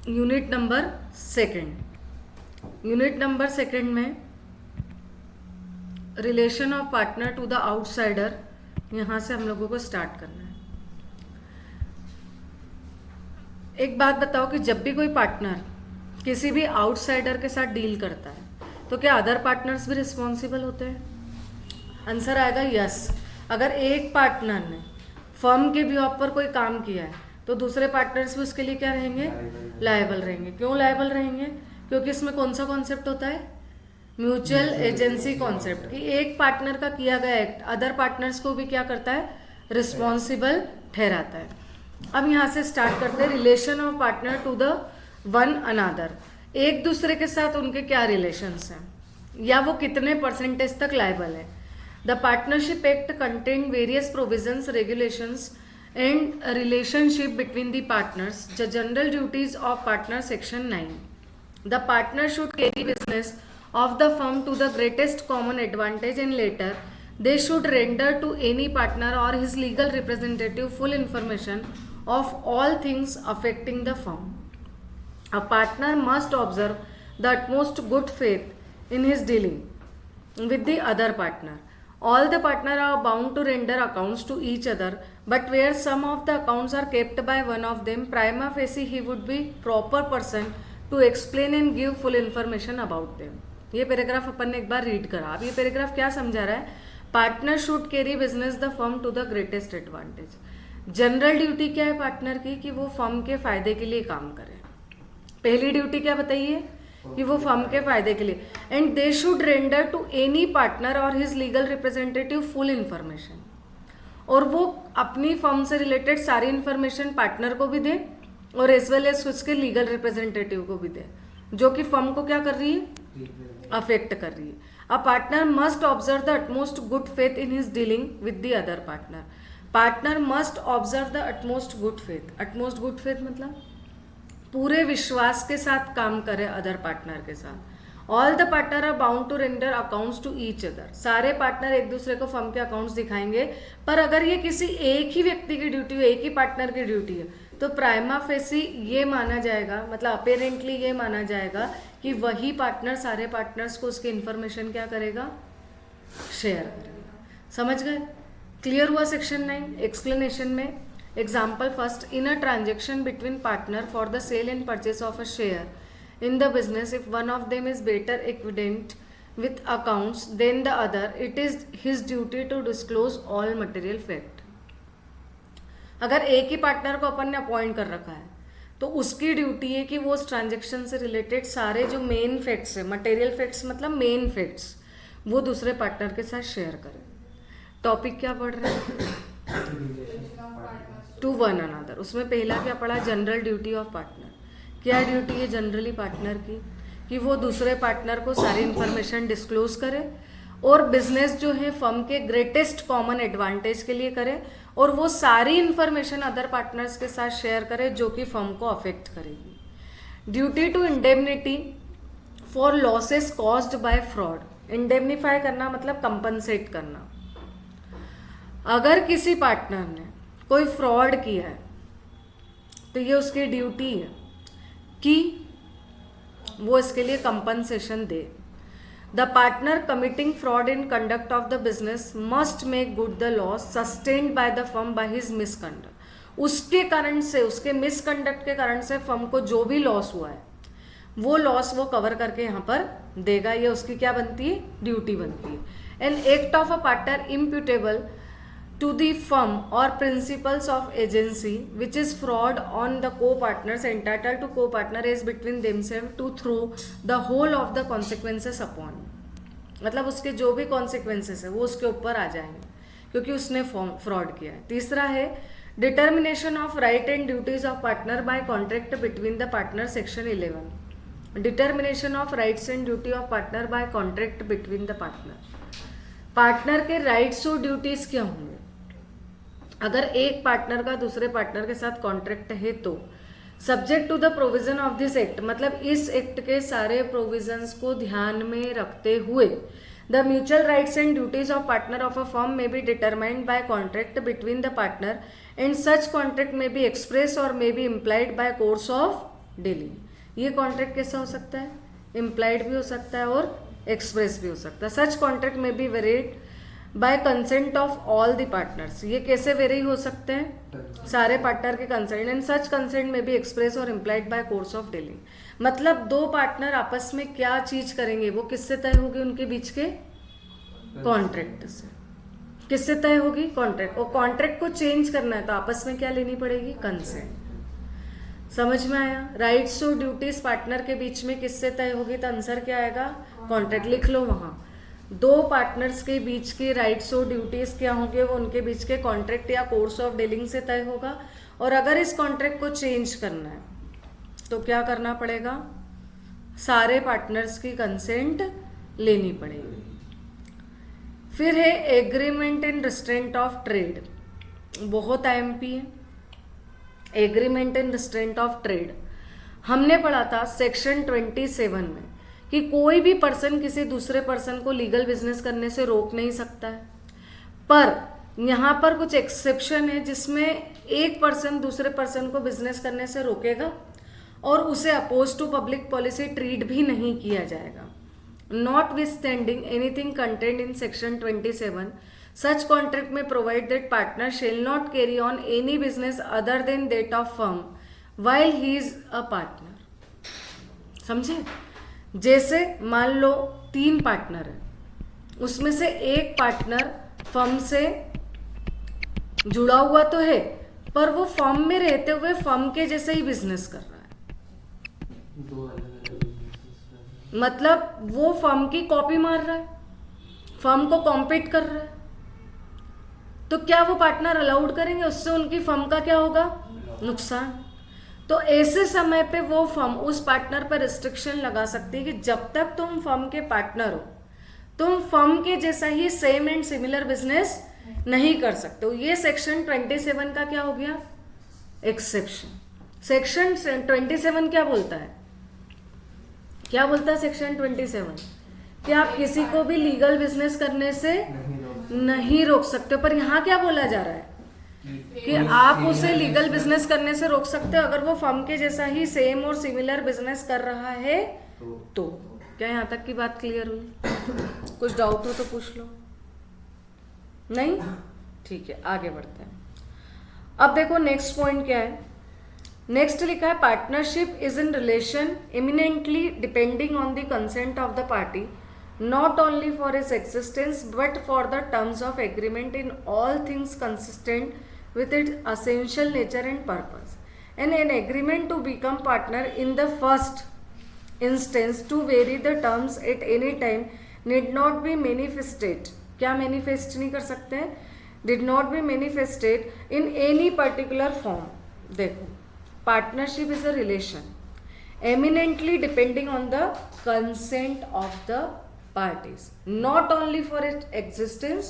Unit number second में relation of partner to the outsider, यहाँ से हम लोगों को स्टार्ट करना है। एक बात बताओ कि जब भी कोई पार्टनर किसी भी आउटसाइडर के साथ डील करता है तो क्या अदर पार्टनर्स भी रिस्पॉन्सिबल होते हैं? आंसर आएगा यस। अगर एक पार्टनर ने फर्म के बिहाफ पर कोई काम किया है तो दूसरे पार्टनर्स भी उसके लिए क्या रहेंगे? लायबल रहेंगे। क्यों लायबल रहेंगे? क्योंकि इसमें कौन सा कॉन्सेप्ट होता है? म्यूचुअल एजेंसी कॉन्सेप्ट, कि एक पार्टनर का किया गया एक्ट अदर पार्टनर्स को भी क्या करता है? रिस्पॉन्सिबल ठहराता है। अब यहाँ से स्टार्ट करते हैं। Relation of partner to the one another, एक दूसरे के साथ उनके क्या रिलेशंस हैं या वो कितने परसेंटेज तक लायबल है। The partnership act contain various provisions, regulations and relationship between the partners. The general duties of partner section 9। The partner should carry business of the firm to the greatest common advantage, and later they should render to any partner or his legal representative full information of all things affecting the firm. A partner must observe the utmost good faith in his dealing with the other partner. All the partners are bound to render accounts to each other, but where some of the accounts are kept by one of them, prima facie he would be proper person to explain and give full information about them. ये paragraph अपन ने एक बार read करा। अब ये paragraph क्या समझा रहा है? Partner should carry business the firm to the greatest advantage. General duty क्या है पार्टनर की? कि वो फर्म के फायदे के लिए काम करे। पहली ड्यूटी क्या बताइए? कि वो फर्म के फायदे के लिए। And they should render to any partner और his legal representative full information, और वो अपनी फर्म से रिलेटेड सारी इन्फॉर्मेशन पार्टनर को भी दे और एज वेल एज उसके लीगल रिप्रेजेंटेटिव को भी दे, जो कि फर्म को क्या कर रही है? अफेक्ट कर रही है। A partner must observe the utmost good faith in his dealing with the other partner. Partner must observe the utmost good faith. Utmost good faith मतलब पूरे विश्वास के साथ काम करे अदर पार्टनर के साथ। All the partner are bound to render accounts to each other. सारे पार्टनर एक दूसरे को फर्म के अकाउंट्स दिखाएंगे, पर अगर ये किसी एक ही व्यक्ति की ड्यूटी है, एक ही पार्टनर की ड्यूटी है, तो प्राइमा फेसी ये माना जाएगा, मतलब अपेरेंटली ये माना जाएगा कि वही पार्टनर सारे पार्टनर्स को उसकी इन्फॉर्मेशन क्या करेगा? शेयर करेगा। समझ गए? क्लियर हुआ सेक्शन 9 एक्सप्लेनेशन में। Example first, in a transaction between partner for the sale and purchase of a share in the business, if one of them is better acquainted with accounts than the other, it is his duty to disclose all material fact. अगर एक ही partner को अपन ने appoint कर रखा है तो उसकी duty है कि वो उस ट्रांजेक्शन से रिलेटेड सारे जो मेन फैक्ट्स है, मटेरियल फैक्ट्स मतलब मेन फैक्ट्स, वो दूसरे पार्टनर के साथ शेयर करे। टॉपिक क्या पढ़ रहे हैं? To one another. उसमें पहला क्या पढ़ा? General duty of partner. क्या ड्यूटी है जनरली पार्टनर की? कि वो दूसरे पार्टनर को सारी इन्फॉर्मेशन डिस्क्लोज करे और बिजनेस जो है फर्म के ग्रेटेस्ट कॉमन एडवांटेज के लिए करे, और वो सारी इन्फॉर्मेशन अदर पार्टनर्स के साथ शेयर करे जो कि फर्म को अफेक्ट करेगी। Duty to indemnity for losses caused by fraud. Indemnify करना मतलब कंपनसेट करना। अगर किसी पार्टनर ने कोई फ्रॉड किया है तो ये उसकी ड्यूटी है कि वो इसके लिए compensation they. The partner committing fraud in conduct of the business must make good the loss sustained by the firm by his misconduct. उसके कारण से, उसके मिसकंडक्ट के कारण से फर्म को जो भी लॉस हुआ है वो लॉस वो कवर करके यहाँ पर देगा। ये उसकी क्या बनती है? ड्यूटी बनती है। An act of a partner imputable to the firm or principles of agency which is fraud on the co-partners entitled to co-partner is between themselves to throw the whole of the consequences upon। मतलब उसके जो भी consequences है वो उसके ऊपर आ जाएंगे क्योंकि उसने फ्रॉड किया है। तीसरा है determination of right and duties of partner by contract between the partner section 11। Determination of rights and duty of partner by contract between the partner. Partner के राइट्स और ड्यूटीज क्या होंगे? अगर एक पार्टनर का दूसरे पार्टनर के साथ कॉन्ट्रैक्ट है तो subject to the provision of this act, मतलब इस एक्ट के सारे प्रोविजंस को ध्यान में रखते हुए the mutual rights and duties of partner of a firm may be determined by contract between the partner and such contract में be express or may be implied by course of dealing. ये contract कैसा हो सकता है? Implied भी हो सकता है और एक्सप्रेस भी हो सकता है। सच कॉन्ट्रैक्ट में be varied by consent of all the partners. ये कैसे वेरी हो सकते हैं? सारे पार्टनर के कंसेंट। एंड सच कंसेंट में भी एक्सप्रेस और implied by course of dealing. मतलब दो पार्टनर आपस में क्या चीज करेंगे वो किससे तय होगी? उनके बीच के कॉन्ट्रैक्ट से। किससे तय होगी? कॉन्ट्रैक्ट। और कॉन्ट्रैक्ट को चेंज करना है तो आपस में क्या लेनी पड़ेगी? कंसेंट। समझ में आया? राइट्स और ड्यूटीज पार्टनर के बीच में किससे तय होगी? तो आंसर क्या आएगा? कॉन्ट्रैक्ट। लिख लो वहां। दो पार्टनर्स के बीच के राइट्स और ड्यूटीज क्या होंगे? वो उनके बीच के कॉन्ट्रैक्ट या कोर्स ऑफ डीलिंग से तय होगा। और अगर इस कॉन्ट्रैक्ट को चेंज करना है तो क्या करना पड़ेगा? सारे पार्टनर्स की कंसेंट लेनी पड़ेगी। फिर है agreement and restraint of trade. बहुत आईएमपी है agreement and restraint of trade. हमने पढ़ा था सेक्शन 27 में कि कोई भी पर्सन किसी दूसरे पर्सन को लीगल बिजनेस करने से रोक नहीं सकता है, पर यहाँ पर कुछ एक्सेप्शन है जिसमें एक पर्सन दूसरे पर्सन को बिजनेस करने से रोकेगा और उसे oppose to public policy treat भी नहीं किया जाएगा। Notwithstanding anything contained in section 27, such contract may provide that partner shall not carry on any business other than that of firm while he is a partner. समझे? जैसे मान लो 3 partner है, उसमें से एक पार्टनर फर्म से जुड़ा हुआ तो है पर वो फर्म में रहते हुए फर्म के जैसे ही बिजनेस कर रहा है। मतलब वो फर्म की कॉपी मार रहा है, फर्म को कॉम्पीट कर रहा है, तो क्या वो पार्टनर अलाउड करेंगे? उससे उनकी फर्म का क्या होगा? नुकसान। तो ऐसे समय पे वो फर्म उस पार्टनर पर रिस्ट्रिक्शन लगा सकती है कि जब तक तुम फर्म के पार्टनर हो तुम फर्म के जैसा ही सेम एंड सिमिलर बिजनेस नहीं कर सकते हो। ये सेक्शन 27 का क्या हो गया? एक्सेप्शन। सेक्शन 27 क्या बोलता है? क्या बोलता है सेक्शन 27? कि आप किसी को भी लीगल बिजनेस करने से नहीं रोक सकते। पर यहाँ क्या बोला जा रहा है? कि आप उसे लीगल बिजनेस करने से रोक सकते हो अगर वो फर्म के जैसा ही सेम और सिमिलर बिजनेस कर रहा है तो। क्या यहाँ तक की बात क्लियर हुई? कुछ डाउट हो तो पूछ लो। नहीं? ठीक है, आगे बढ़ते हैं। अब देखो नेक्स्ट पॉइंट क्या है। नेक्स्ट लिखा है partnership is in relation eminently depending on the consent of the party not only for its existence but for the terms of agreement in all things consistent with its essential nature and purpose, and an agreement to become partner in the first instance to vary the terms at any time need not be manifested। क्या manifest नहीं कर सकते हैं? did not be manifested in any particular form। देखो partnership is a relation eminently depending on the consent of the parties, not only for its existence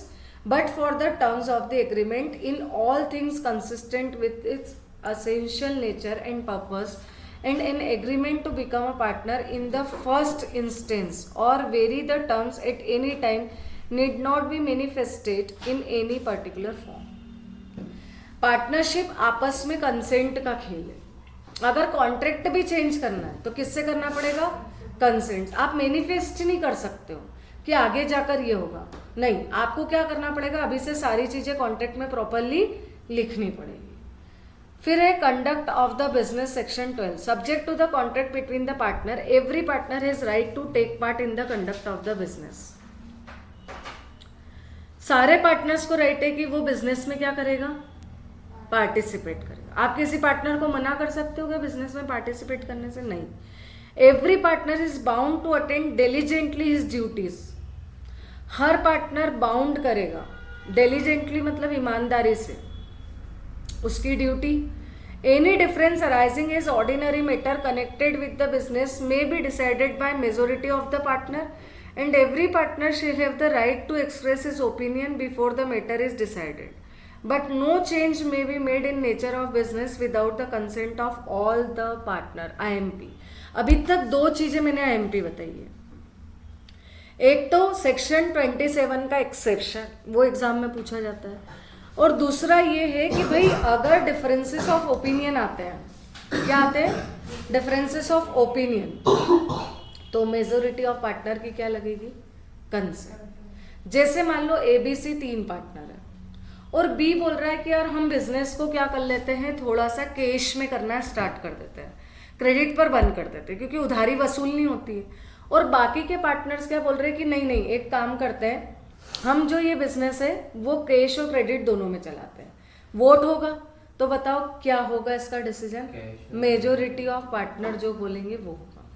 but for the terms of the agreement in all things consistent with its essential nature and purpose, and an agreement to become a partner in the first instance or vary the terms at any time need not be manifested in any particular form। Partnership आपस में consent का खेल है। अगर contract भी change करना है तो किससे करना पड़ेगा? कंसेंट। आप मैनिफेस्ट नहीं कर सकते हो कि आगे जाकर ये होगा, नहीं, आपको क्या करना पड़ेगा? अभी से सारी चीजें कॉन्ट्रैक्ट में प्रॉपरली लिखनी पड़ेगी। फिर है conduct of the business section 12। Subject to the contract between the partner every partner has right to take part in the conduct of the business. सारे पार्टनर्स को राइट है कि वो बिजनेस में क्या करेगा? पार्टिसिपेट करेगा। आप किसी पार्टनर को मना कर सकते हो क्या बिजनेस में पार्टिसिपेट करने से? नहीं। Every partner is bound to attend diligently his duties. हर पार्टनर बाउंड करेगा, डिलीजेंटली मतलब ईमानदारी से, उसकी duty. Any difference arising is ordinary matter connected with the business may be decided by majority of the partner and every partner shall have the right to express his opinion before the matter is decided, but no change may be made in nature of business without the consent of all the partner। IMP। अभी तक 2 चीजें मैंने IMP बताई है। एक तो section 27 का exception, वो एग्जाम में पूछा जाता है, और दूसरा ये है कि भाई अगर डिफरेंसेस ऑफ ओपिनियन आते हैं, क्या आते हैं? डिफरेंसेस ऑफ ओपिनियन, तो मेजोरिटी ऑफ पार्टनर की क्या लगेगी? कंसेंट। जैसे मान लो ABC 3 पार्टनर है और B बोल रहा है कि यार हम बिजनेस को क्या कर लेते हैं, थोड़ा सा कैश में करना स्टार्ट कर देते हैं, क्रेडिट पर बंद कर देते हैं क्योंकि उधारी वसूल नहीं होती है। और बाकी के पार्टनर्स क्या बोल रहे हैं कि नहीं नहीं, एक काम करते हैं, हम जो ये बिजनेस है वो कैश और क्रेडिट दोनों में चलाते हैं। वोट होगा तो बताओ क्या होगा इसका डिसीजन? मेजोरिटी ऑफ पार्टनर जो बोलेंगे वो होगा।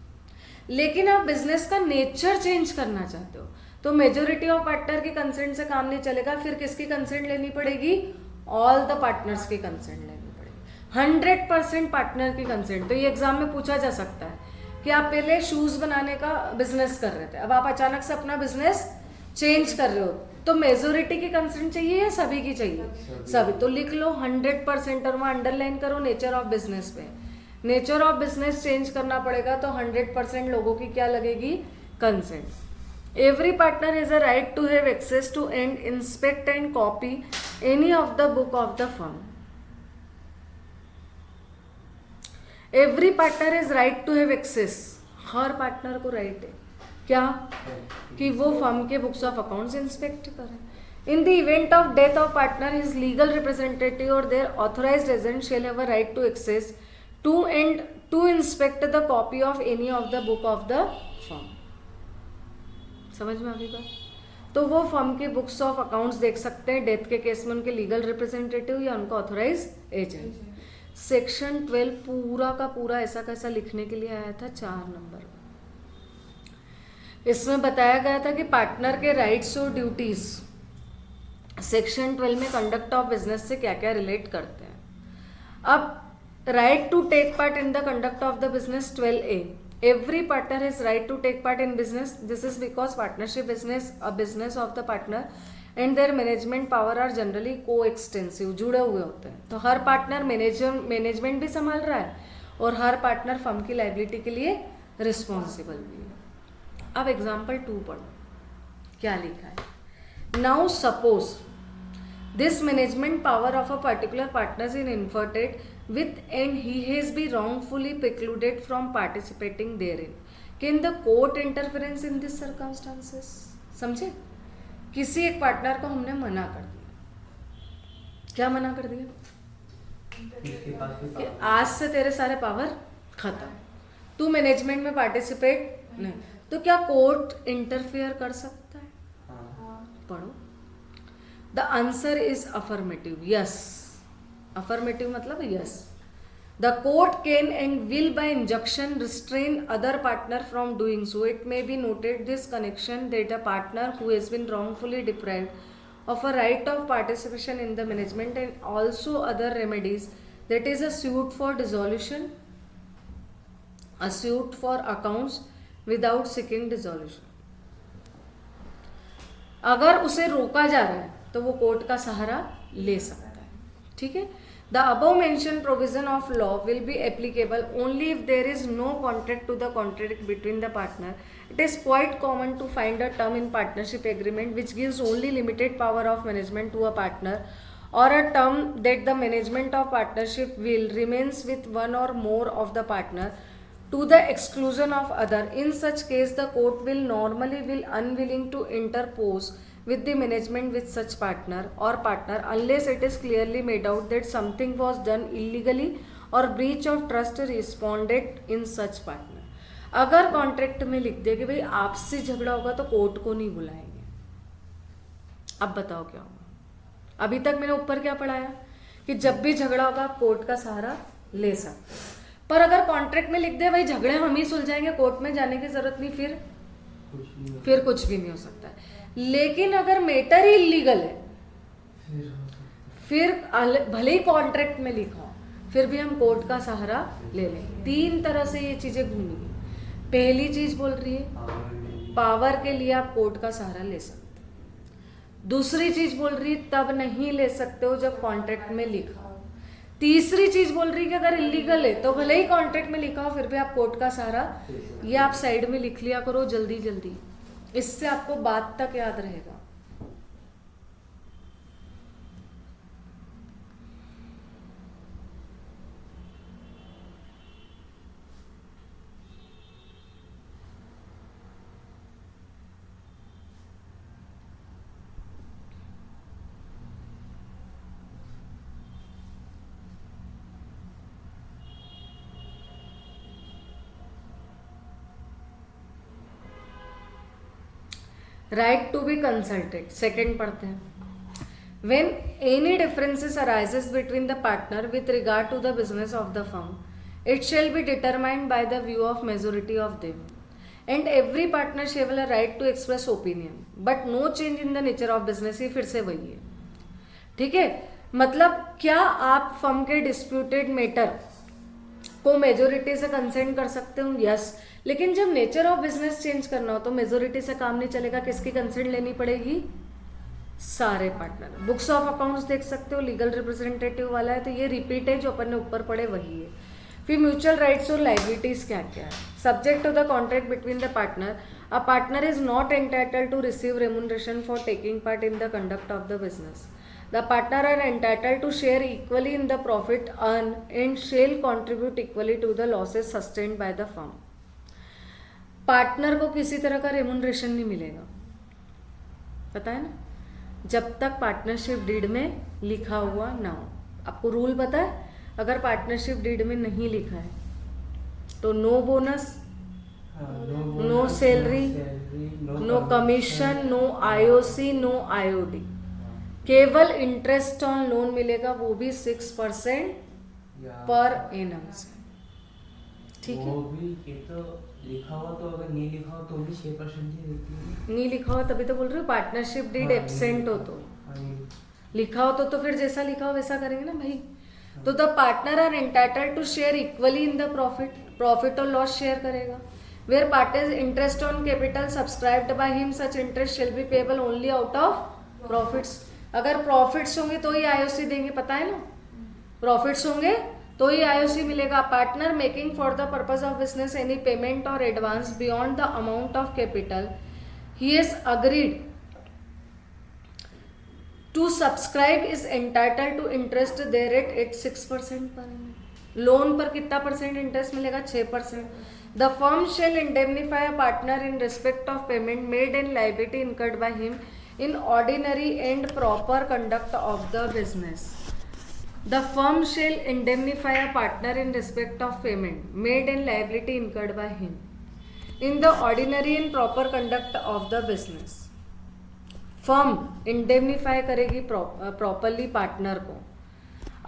लेकिन आप बिजनेस का नेचर चेंज करना चाहते हो तो मेजोरिटी ऑफ पार्टनर की कंसेंट से काम नहीं चलेगा, फिर किसकी कंसेंट लेनी पड़ेगी? ऑल द पार्टनर्स की कंसेंट लेनी पड़ेगी, 100% पार्टनर की कंसेंट। तो ये एग्जाम में पूछा जा सकता है कि आप पहले शूज बनाने का बिजनेस कर रहे थे, अब आप अचानक से अपना बिजनेस चेंज कर रहे हो, तो मेजोरिटी की कंसेंट चाहिए या सभी की चाहिए? सभी। तो लिख लो 100% और वहाँ अंडरलाइन करो नेचर ऑफ बिजनेस पे। नेचर ऑफ बिजनेस चेंज करना पड़ेगा तो 100% लोगों की क्या लगेगी? Consent. Every partner has a right to have access to and inspect and copy any of the book of the firm. Every partner is right to have access, हर partner को right है क्या? कि वो फर्म के books of accounts inspect करें। In the event of death of partner, his legal representative or their authorised agent shall have a right to access to and to inspect the copy of any of the book of the firm. समझ में आ गई बात? तो वो firm के books of accounts देख सकते हैं डेथ के केस में उनके लीगल रिप्रेजेंटेटिव या उनका ऑथराइज एजेंट। सेक्शन 12 पूरा का पूरा ऐसा कैसा लिखने के लिए आया था 4 नंबर। इसमें बताया गया था कि पार्टनर के राइट्स और ड्यूटीज सेक्शन 12 में कंडक्ट ऑफ बिजनेस से क्या क्या रिलेट करते हैं। अब right to take part in the conduct of the business 12A, every partner has right to take part in business. This is because partnership business, a business of the partner and their management power are generally co-extensive, जुड़े हुए होते हैं। तो हर partner management भी संभाल रहा है और हर पार्टनर फर्म की लाइबिलिटी के लिए रिस्पॉन्सिबल भी है। अब एग्जाम्पल 2 पढ़ो, क्या लिखा है। Now suppose this management power of a particular partner is inverted with and he has been wrongfully precluded from participating therein. Can the court interference in these circumstances? समझे? किसी एक पार्टनर को हमने मना कर दिया, क्या मना कर दिया? कि आज से तेरे सारे पावर खत्म, तू मैनेजमेंट में पार्टिसिपेट नहीं। तो क्या कोर्ट इंटरफेयर कर सकता है? पढ़ो। The answer is affirmative, yes. Affirmative मतलब yes. The court can and will by injunction restrain other partner from doing so. It may be noted this connection that a partner who has been wrongfully deprived of a right of participation in the management and also other remedies, that is a suit for dissolution, a suit for accounts without seeking dissolution. अगर उसे रोका जा रहा है तो वो court का सहारा ले सकता है, ठीक है। The above mentioned provision of law will be applicable only if there is no contract to the contract between the partner. It is quite common to find a term in partnership agreement which gives only limited power of management to a partner, or a term that the management of partnership will remains with one or more of the partner to the exclusion of other. In such case, the court will normally will unwilling to interpose with the management with such partner or partner unless it is clearly made out that something was done illegally or breach of trust responded in such partner. अगर contract में लिख दे कि भाई आपसे झगड़ा होगा तो court को नहीं बुलाएंगे, अब बताओ क्या होगा? अभी तक मैंने ऊपर क्या पढ़ाया कि जब भी झगड़ा होगा आप कोर्ट का सहारा ले सकते, पर अगर कॉन्ट्रैक्ट में लिख दे भाई झगड़े हम ही सुलझाएंगे, कोर्ट में जाने की जरूरत नहीं, फिर कुछ भी नहीं हो सकता है। लेकिन अगर मैटर ही इलीगल है, फिर भले ही कॉन्ट्रैक्ट में लिखा हो, फिर भी हम कोर्ट का सहारा ले लें। 3 तरह से ये चीजें घूमेंगी। पहली चीज बोल रही है पावर के लिए आप कोर्ट का सहारा ले सकते हो। दूसरी चीज बोल रही है तब नहीं ले सकते हो जब कॉन्ट्रैक्ट में लिखा हो। तीसरी चीज बोल रही है कि अगर इलीगल है तो भले ही कॉन्ट्रैक्ट में लिखा हो फिर भी आप कोर्ट का सहारा, ये आप साइड में लिख लिया करो जल्दी जल्दी, इससे आपको बात तक याद रहेगा। Right to be consulted, second पढ़ते हैं. When any differences arises between the partner with regard to the business of the firm, it shall be determined by the view of majority of them, and every partner shall have a right to express opinion, but no change in the nature of business. ये फिर से वही है, ठीक है. मतलब क्या आप फर्म के डिस्प्यूटेड मैटर को मेजोरिटी से कंसेंट कर सकते हो? यस. लेकिन जब नेचर ऑफ बिजनेस चेंज करना हो तो मेजोरिटी से काम नहीं चलेगा. किसकी कंसेंट लेनी पड़ेगी? सारे पार्टनर. बुक्स ऑफ अकाउंट्स देख सकते हो, लीगल रिप्रेजेंटेटिव वाला है, तो ये रिपीट है, जो अपन ने ऊपर पढ़े वही है. फिर म्यूचुअल राइट्स और लाइबिलिटीज क्या क्या है. Subject to the contract between the partner, a partner is not entitled to receive remuneration for taking part in the conduct of the business. The partner are entitled to share equally in the profit earned and shall contribute equally to the losses sustained by the firm. Partner को किसी तरह का remuneration नहीं मिलेगा, पता है ना, जब तक पार्टनरशिप डीड में लिखा हुआ ना हो. आपको रूल पता है, अगर पार्टनरशिप डीड में नहीं लिखा है तो no bonus, no salary, no commission, no IOC, no IOD. केवल इंटरेस्ट ऑन लोन मिलेगा, वो भी 6% पर एनम से. ठीक है, वो भी ये तो लिखा हुआ, तो अगर नहीं लिखा हो तो भी 6% ही देती है. नहीं लिखा हो तभी तो बोल रही हूँ, पार्टनरशिप डीड एब्सेंट हो तो. लिखा हो तो फिर जैसा लिखा हो वैसा करेंगे ना भाई. तो the partner are entitled to share equally in the profit और लॉस शेयर करेगा. Where partner interest on capital subscribed by him, such interest shall be payable only out of profits. अगर प्रॉफिट्स होंगे तो ही आईओसी देंगे, पता है ना, प्रॉफिट्स होंगे तो ही आईओसी मिलेगा. Partner making for the purpose of business any payment or advance beyond the amount of capital he has agreed to subscribe is entitled to interest there at 6% per annum. Loan पर कितना percent interest मिलेगा? 6%. The firm shall indemnify a partner in respect of payment made and liability incurred by him in ordinary and proper conduct of the business. The firm shall indemnify a partner in respect of payment made and liability incurred by him in the ordinary and proper conduct of the business. Firm indemnify करेगी properly partner को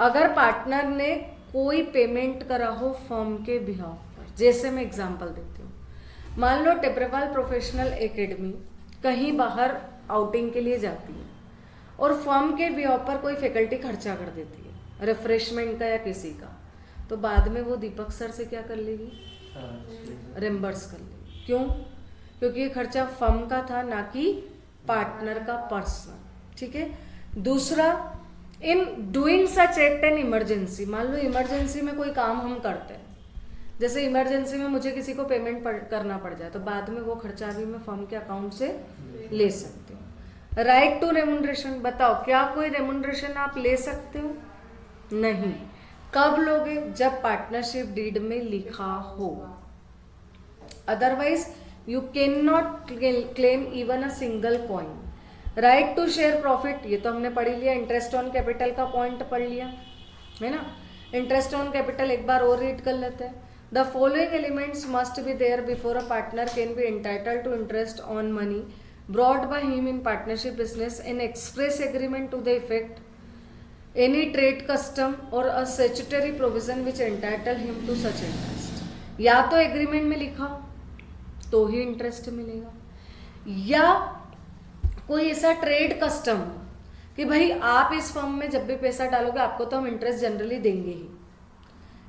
अगर partner ने कोई payment करा हो firm के behalf पर. जैसे मैं एग्जांपल देती हूँ, मान लो टेब्रेवाल प्रोफेशनल एकेडमी कहीं बाहर आउटिंग के लिए जाती है और फर्म के बिहाफ पर कोई फैकल्टी खर्चा कर देती है रिफ्रेशमेंट का या किसी का, तो बाद में वो दीपक सर से क्या कर लेगी? रिम्बर्स कर लेगी. क्यों? क्योंकि ये खर्चा फर्म का था, ना कि पार्टनर का पर्सनल. ठीक है. दूसरा, in doing such act an emergency. मान लो इमरजेंसी में कोई काम हम करते हैं, जैसे इमरजेंसी में मुझे किसी को पेमेंट करना पड़ जाए, तो बाद में वो खर्चा भी मैं फर्म के अकाउंट से ले सकती हूँ. राइट टू रेमुनरेशन, बताओ क्या कोई रेमुनरेशन आप ले सकते हो? नहीं. कब लोगे? जब पार्टनरशिप डीड में लिखा हो. Otherwise you can not claim even a single coin. Right to share profit, ये तो हमने पढ़ लिया. इंटरेस्ट ऑन कैपिटल का पॉइंट पढ़ लिया है ना. इंटरेस्ट ऑन कैपिटल एक बार और रीड कर लेते हैं. The following elements must be there before a partner can be entitled to interest on money brought by him in partnership business, an express agreement to the effect, any trade custom or a statutory provision which entitle him to such interest. या तो agreement में लिखा तो ही interest मिलेगा, या कोई ऐसा trade custom कि भाई आप इस फर्म में जब भी पैसा डालोगे आपको तो हम इंटरेस्ट जनरली देंगे ही,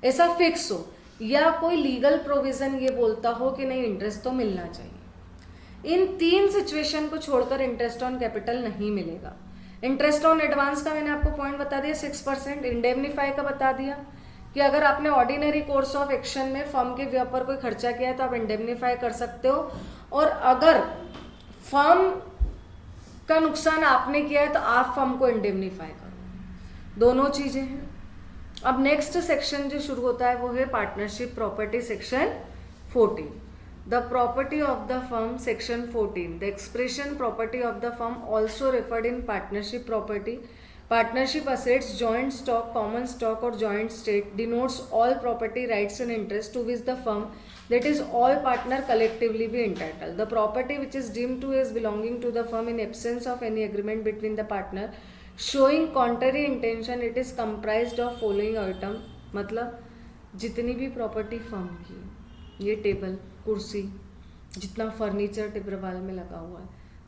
ऐसा फिक्स हो. या कोई लीगल प्रोविजन ये बोलता हो कि नहीं इंटरेस्ट तो मिलना चाहिए. इन 3 सिचुएशन को छोड़कर इंटरेस्ट ऑन कैपिटल नहीं मिलेगा. इंटरेस्ट ऑन एडवांस का मैंने आपको पॉइंट बता दिया 6%. इंडेमनीफाई का बता दिया कि अगर आपने ऑर्डिनरी कोर्स ऑफ एक्शन में फर्म के व्यय पर कोई खर्चा किया है तो आप इंडेमनीफाई कर सकते हो, और अगर फर्म का नुकसान आपने किया है तो आप फर्म को इंडेमनीफाई करो. दोनों चीजें हैं. अब नेक्स्ट सेक्शन जो शुरू होता है वो है partnership property section 14. The property of the firm section 14. The expression property of the firm also referred in partnership property partnership assets, joint stock, common stock और joint state denotes all property rights and interest to which the firm that is all partner collectively be entitled. The property which is deemed to as belonging to the firm in absence of any agreement between the partner showing contrary intention, it is comprised of following item. मतलब जितनी भी property firm की, ये table, कुर्सी, जितना furniture टिब्रवाल में लगा हुआ है,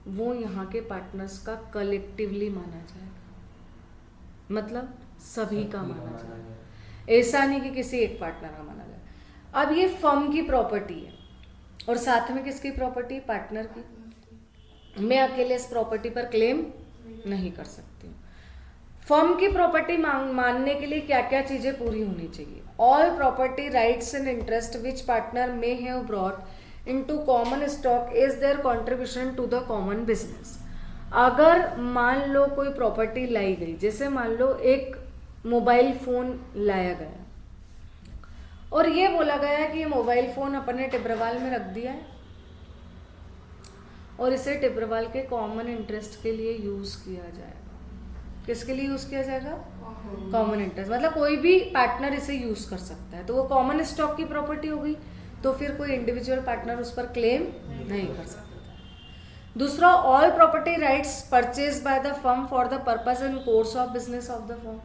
वो यहाँ के पार्टनर्स का कलेक्टिवली माना जाएगा, मतलब सभी का माना जाएगा, ऐसा नहीं कि किसी एक पार्टनर का माना जाए। अब ये फर्म की प्रॉपर्टी है और साथ में किसकी प्रॉपर्टी? पार्टनर की। मैं अकेले इस प्रॉपर्टी पर क्लेम नहीं कर सकती हूँ। फर्म की प्रॉपर्टी मानने के लिए क्या क्या चीजें पूरी होनी चाहिए? All property rights and interest which partner may have brought into common stock is their contribution to the common business. अगर मान लो कोई प्रॉपर्टी लाई गई, जैसे मान लो एक मोबाइल फोन लाया गया और ये बोला गया कि ये मोबाइल फोन अपने टिब्रवाल में रख दिया है और इसे टिब्रवाल के कॉमन इंटरेस्ट के लिए यूज किया जाएगा। किसके लिए यूज किया जाएगा? कॉमन इंटरेस्ट, मतलब कोई भी पार्टनर इसे यूज कर सकता है, तो वो कॉमन स्टॉक की प्रॉपर्टी हो गई, तो फिर कोई इंडिविजुअल पार्टनर उस पर क्लेम नहीं कर सकता। दूसरा, all property rights purchase by the firm for the purpose and course of business of the firm.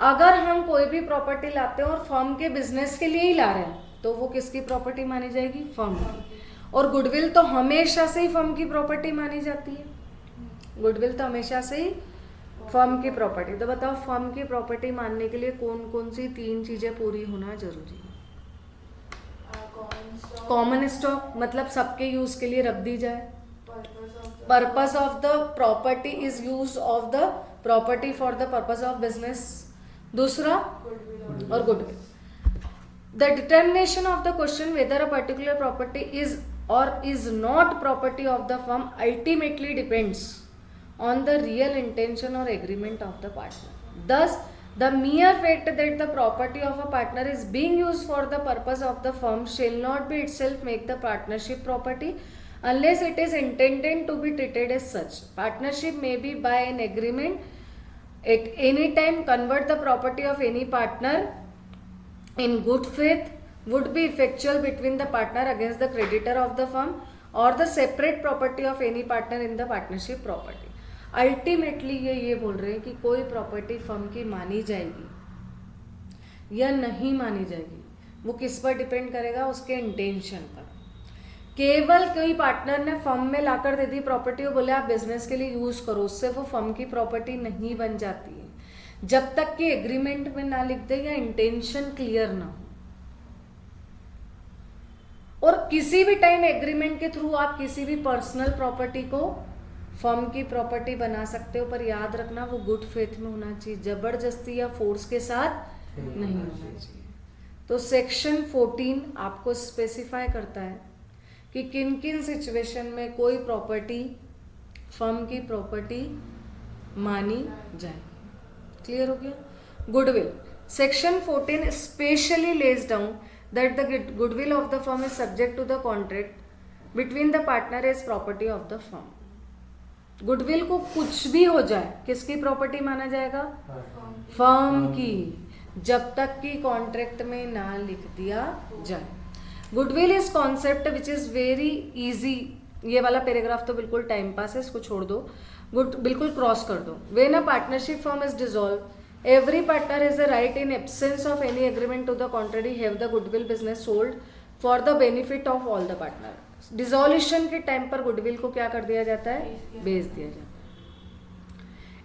अगर हम कोई भी प्रॉपर्टी लाते हैं और फर्म के बिजनेस के लिए ही ला रहे हैं, तो वो किसकी प्रॉपर्टी मानी जाएगी? फर्म की। और गुडविल तो हमेशा से ही फर्म की प्रॉपर्टी मानी जाती है, गुडविल तो हमेशा से ही फर्म की प्रॉपर्टी। तो बताओ, फर्म की प्रॉपर्टी मानने के लिए कौन कौन सी 3 चीजें पूरी होना जरूरी है? कॉमन स्टॉक, मतलब सबके यूज के लिए रख दी जाए। Purpose of the property is use of the property for the purpose of business. दूसरा, और goodwill. The determination of the question whether a particular property is or is not property of the firm ultimately depends on the real intention or agreement of the partner. Thus, the mere fact that the property of a partner is being used for the purpose of the firm shall not be itself make the partnership property unless it is intended to be treated as such. Partnership may be by an agreement at any time convert the property of any partner in good faith would be effectual between the partner against the creditor of the firm or the separate property of any partner in the partnership property. Ultimately ये बोल रहे हैं कि कोई property firm की मानी जाएगी या नहीं मानी जाएगी, वो किस पर डिपेंड करेगा? उसके इंटेंशन पर। केवल कोई पार्टनर ने फर्म में लाकर दे दी प्रॉपर्टी और बोले आप बिजनेस के लिए यूज करो, उससे वो फर्म की प्रॉपर्टी नहीं बन जाती है जब तक कि एग्रीमेंट में ना लिख दे या इंटेंशन क्लियर ना हो। और किसी भी टाइम एग्रीमेंट के थ्रू आप किसी भी पर्सनल प्रॉपर्टी को फर्म की प्रॉपर्टी बना सकते हो, पर याद रखना वो गुड फेथ में होना चाहिए, जबरदस्ती या फोर्स के साथ नहीं होना चाहिए। तो सेक्शन 14 आपको स्पेसिफाई करता है कि किन किन सिचुएशन में कोई प्रॉपर्टी फर्म की प्रॉपर्टी मानी जाएगी। क्लियर हो गया? Goodwill. Section 14 specially lays down that the goodwill of the firm is subject to the contract between the partner as property of the firm. Goodwill को कुछ भी हो जाए किसकी प्रॉपर्टी माना जाएगा? फर्म की, जब तक कि कॉन्ट्रैक्ट में ना लिख दिया जाए। Goodwill is concept which is very easy. ये वाला पैराग्राफ तो बिल्कुल टाइम पास है, इसको छोड़ दो, बिल्कुल क्रॉस कर दो। When a partnership firm is dissolve every partner has a right in absence of any agreement to the contrary have the goodwill business sold for the benefit of all the partner. Dissolution के time पर goodwill को क्या कर दिया जाता है? बेच दिया जाता है।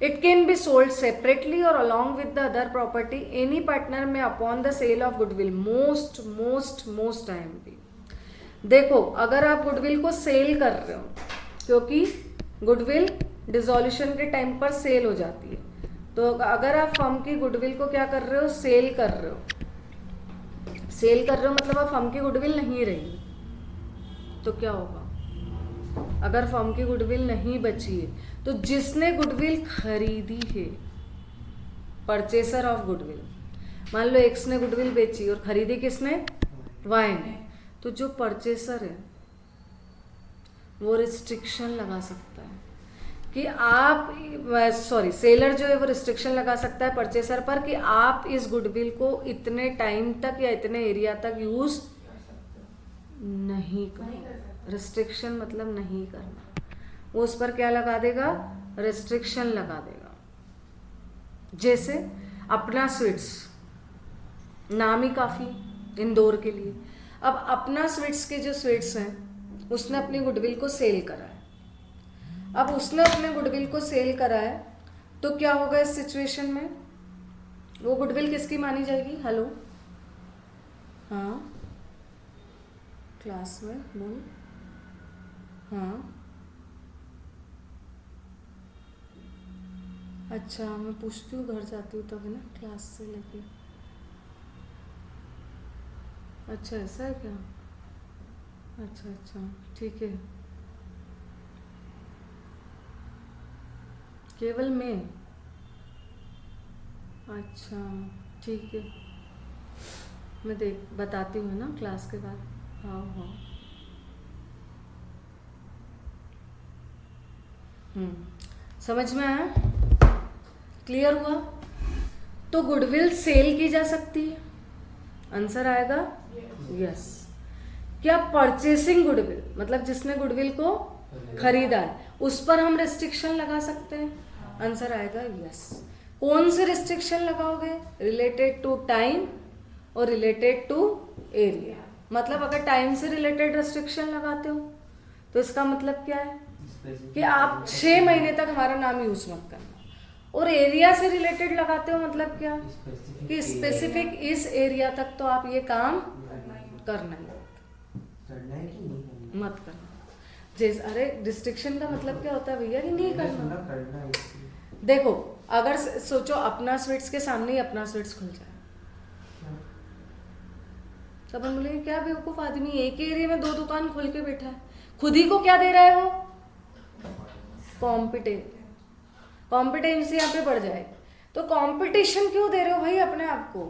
It can be sold separately or along with the other property. Any partner may upon the sale of goodwill most most most time भी। देखो, अगर आप गुडविल को सेल कर रहे हो, क्योंकि गुडविल डिसॉल्यूशन के टाइम पर सेल हो जाती है, तो अगर आप फर्म की गुडविल को क्या कर रहे हो? सेल कर रहे हो। सेल कर रहे हो मतलब अब फर्म की गुडविल नहीं रही, तो क्या होगा? अगर फर्म की गुडविल नहीं बची है, तो जिसने गुडविल खरीदी है, परचेसर ऑफ गुडविल, मान लो एक्स ने गुडविल बेची और खरीदी किसने? वाई ने, तो जो परचेसर है वो रिस्ट्रिक्शन लगा सकता है कि आप सेलर जो है वो रिस्ट्रिक्शन लगा सकता है परचेसर पर कि आप इस गुडविल को इतने टाइम तक या इतने एरिया तक यूज नहीं करो। रिस्ट्रिक्शन मतलब नहीं करना, वो उस पर क्या लगा देगा, रिस्ट्रिक्शन लगा देगा। जैसे अपना स्वीट्स, नाम ही काफी इंदौर के लिए। अब अपना स्वीट्स के जो स्वीट्स हैं उसने अपनी गुडविल को सेल करा है। अब उसने अपने गुडविल को सेल करा है तो क्या होगा इस सिचुएशन में, वो गुडविल किसकी मानी जाएगी? हेलो, हाँ क्लास में बोल, हाँ अच्छा मैं पूछती हूँ, घर जाती हूँ तब है ना, क्लास से लेके। अच्छा ऐसा है क्या? अच्छा अच्छा ठीक है। केवल मैं, अच्छा ठीक है, मैं बताती हूँ ना क्लास के बाद। हाँ हाँ समझ में आया? क्लियर हुआ? तो गुडविल सेल की जा सकती है, आंसर आएगा यस। क्या परचेसिंग गुडविल मतलब जिसने गुडविल को खरीदा है उस पर हम रिस्ट्रिक्शन लगा सकते हैं, आंसर आएगा यस। कौन से रिस्ट्रिक्शन लगाओगे? रिलेटेड टू टाइम और रिलेटेड टू एरिया। मतलब अगर टाइम से रिलेटेड रिस्ट्रिक्शन लगाते हो तो इसका मतलब क्या है कि आप 6 महीने तक हमारा नाम यूज मत करना। और एरिया से रिलेटेड लगाते हो मतलब क्या कि स्पेसिफिक इस एरिया तक तो आप ये काम करना ही मत करना। जैसे अरे रिस्ट्रिक्शन का मतलब क्या होता है भैया कि नहीं करना। देखो अगर सोचो अपना स्वीट्स के सामने ही अपना स्वीट्स खुल जाए तो अपन बोलेंगे क्या बेवकूफ आदमी, एक ही एरिया में 2 दुकान खोल के बैठा है, खुद ही को क्या दे रहा है वो, कॉम्पिटेंसी यहाँ पे बढ़ जाएगी। तो कंपटीशन क्यों दे रहे हो भाई अपने आप को?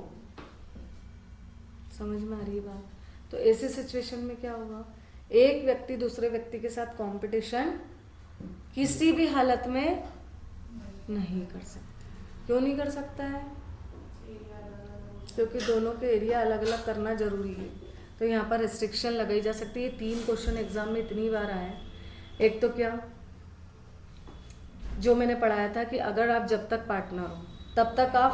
समझ में आ रही है बात? तो ऐसे सिचुएशन में क्या होगा, एक व्यक्ति दूसरे व्यक्ति के साथ कंपटीशन किसी भी हालत में नहीं कर सकता। क्यों नहीं कर सकता है? क्योंकि दोनों के एरिया अलग अलग करना जरूरी है। तो यहाँ पर रिस्ट्रिक्शन लगाई जा सकती है। 3 क्वेश्चन एग्जाम में इतनी बार आए हैं। एक तो क्या, जो मैंने पढ़ाया था कि अगर आप जब तक पार्टनर हो तब तक आप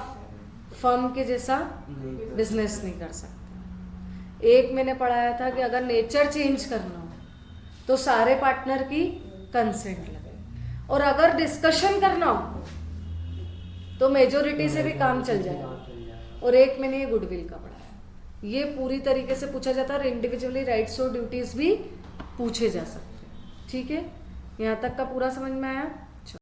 फर्म के जैसा बिजनेस नहीं कर सकते। एक मैंने पढ़ाया था कि अगर नेचर चेंज करना हो तो सारे पार्टनर की कंसेंट लगे, और अगर डिस्कशन करना हो तो मेजोरिटी से भी काम चल जाएगा। और एक मैंने ये गुडविल का पढ़ाया, ये पूरी तरीके से पूछा जाता है और इंडिविजुअली राइट्स और ड्यूटीज भी पूछे जा सकते हैं। ठीक है, यहाँ तक का पूरा समझ में आया?